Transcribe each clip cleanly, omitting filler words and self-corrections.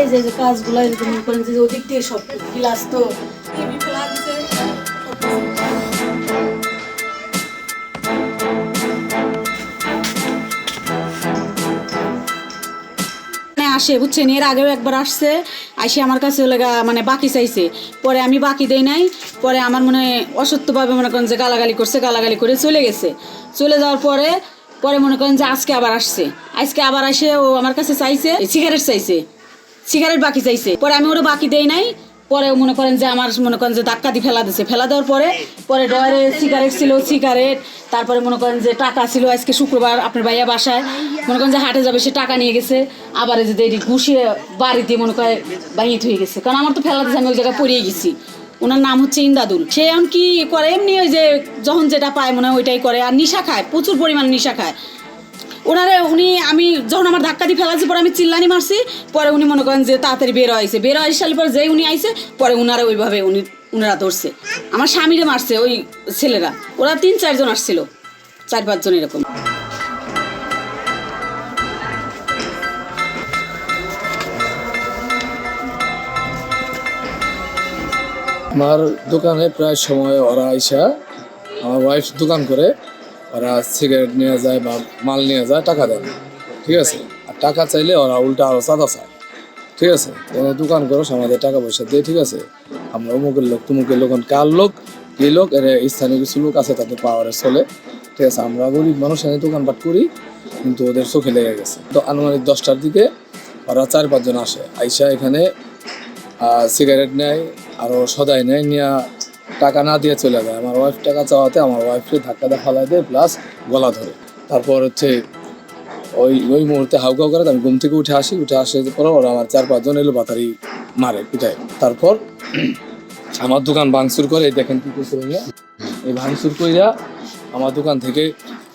এই যে কাজগুলো এরকম করেন যে ওদিক দিয়ে সব গ্লাস তো টিভি ফেলা দিতে আসে বুঝছেন, এর আগেও একবার আসছে, আইসে আমার কাছে মানে বাকি চাইছে, পরে আমি বাকি দেই নাই, পরে আমার মনে অসত্যভাবে মনে করেন যে গালাগালি করছে, গালাগালি করে চলে গেছে। চলে যাওয়ার পরে পরে মনে করেন যে আজকে আবার আসছে, আজকে আবার আসে ও আমার কাছে চাইছে সিগারেট চাইছে, সিগারেট বাকি চাইছে, পরে আমি ওরা বাকি দেই নাই। পরে মনে করেন যে আমার মনে করেন যে ধাক্কা দিয়ে ফেলা দিছে, ফেলা দেওয়ার পরে পরে ডয়ারে সিগারেট ছিল, সিগারেট, তারপরে মনে করেন যে টাকা ছিল, আজকে শুক্রবার আপনার ভাইয়া বাসায় মনে করেন যে হাটে যাবে, সে টাকা নিয়ে গেছে, আবার এই যে দেরি ঘুষিয়ে বাড়িতে মনে করে বাইয়ে হয়ে গেছে, কারণ আমার তো ফেলা দিয়েছে, আমি ওই জায়গায় পড়িয়ে গেছি। ওনার নাম হচ্ছে ইন্দাদুল। সে এখন কি করে, এমনি ওই যে যখন যেটা পায় মনে হয় ওইটাই করে, আর নিশা খায়, প্রচুর পরিমাণ নিশা খায়। আমি যখন আমার ধাক্কা দিয়ে ফেলাছি, পরে আমি চিল্লানি মারছি, পরে উনি মনে করেন যে তাড়াতাড়ি বের হয়েছে, বের হয়ে সালে পরে যেই উনি আইছে, পরে উনারা ওইভাবে উনারা ধরছে, আমার স্বামীরে মারছে ওই ছেলেরা, ওরা 3-4 জন আসছিল, 4-5 জন এরকম। আমার দোকানে প্রায় সময় ওরা আইসা, আমার ওয়াইফ দোকান করে, ওরা সিগারেট নিয়ে যায় বা মাল নিয়ে যায়, টাকা দেয়, ঠিক আছে। আর টাকা চাইলে ওরা উল্টা আরও চাঁদা চায়, ঠিক আছে। দোকান করো, আমাদের টাকা পয়সা দিয়ে, ঠিক আছে। আমরা অমুকের লোক তমুকের লোক, কার লোক এই লোক, এর স্থানীয় কিছু লোক আছে, তাদের পাওয়ারে চলে, ঠিক আছে। আমরা গরিব মানুষ এনে দোকানপাট করি, কিন্তু ওদের চোখে লেগে গেছে। তো আনুমানিক 10টার দিকে ওরা 4-5 জন আসে, আইসা এখানে সিগারেট নেয়, আরও সদাই নেয়, নিয়ে টাকা না দিয়ে চলে যায়। আমার ওয়াইফ টাকা চাওয়াতে আমার ওয়াইফকে ধাক্কা দিয়ে ফালাই দেয়, প্লাস গলা ধরে। তারপর হচ্ছে ওই মুহূর্তে হাউকাউ করে, আমি ঘুম থেকে উঠে আসি পরে ওরা আমার 4-5 জন এলো বাতারি মারে, পিটায়। তারপর আমার দোকান ভাঙচুর করে, দেখেন কি করছে, এই ভাঙচুর কইরা আমার দোকান থেকে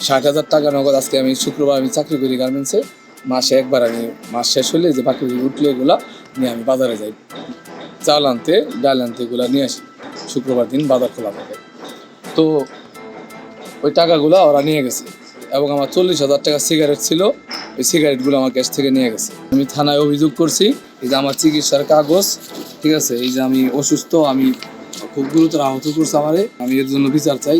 60,000 টাকা নগদ। আজকে আমি শুক্রবার আমি চাকরি করি গার্মেন্টসে, মাসে একবার আমি মাস শেষ হলে যে বাকি উঠলে এগুলা নিয়ে আমি বাজারে যাই, চাল আনতে, ডাল আনতে, এগুলো নিয়ে আসি। শুক্রবার দিন বাজার খোলা থাকে। তো ওই টাকাগুলো ওরা নিয়ে গেছে, এবং আমার 40,000 টাকা সিগারেট ছিল, ওই সিগারেটগুলো আমার কাছ থেকে নিয়ে গেছে। আমি থানায় অভিযোগ করছি, এই যে আমার চিকিৎসার কাগজ, ঠিক আছে, এই যে আমি অসুস্থ, আমি খুব গুরুতর আহত করছে আমারে, আমি এর জন্য বিচার চাই।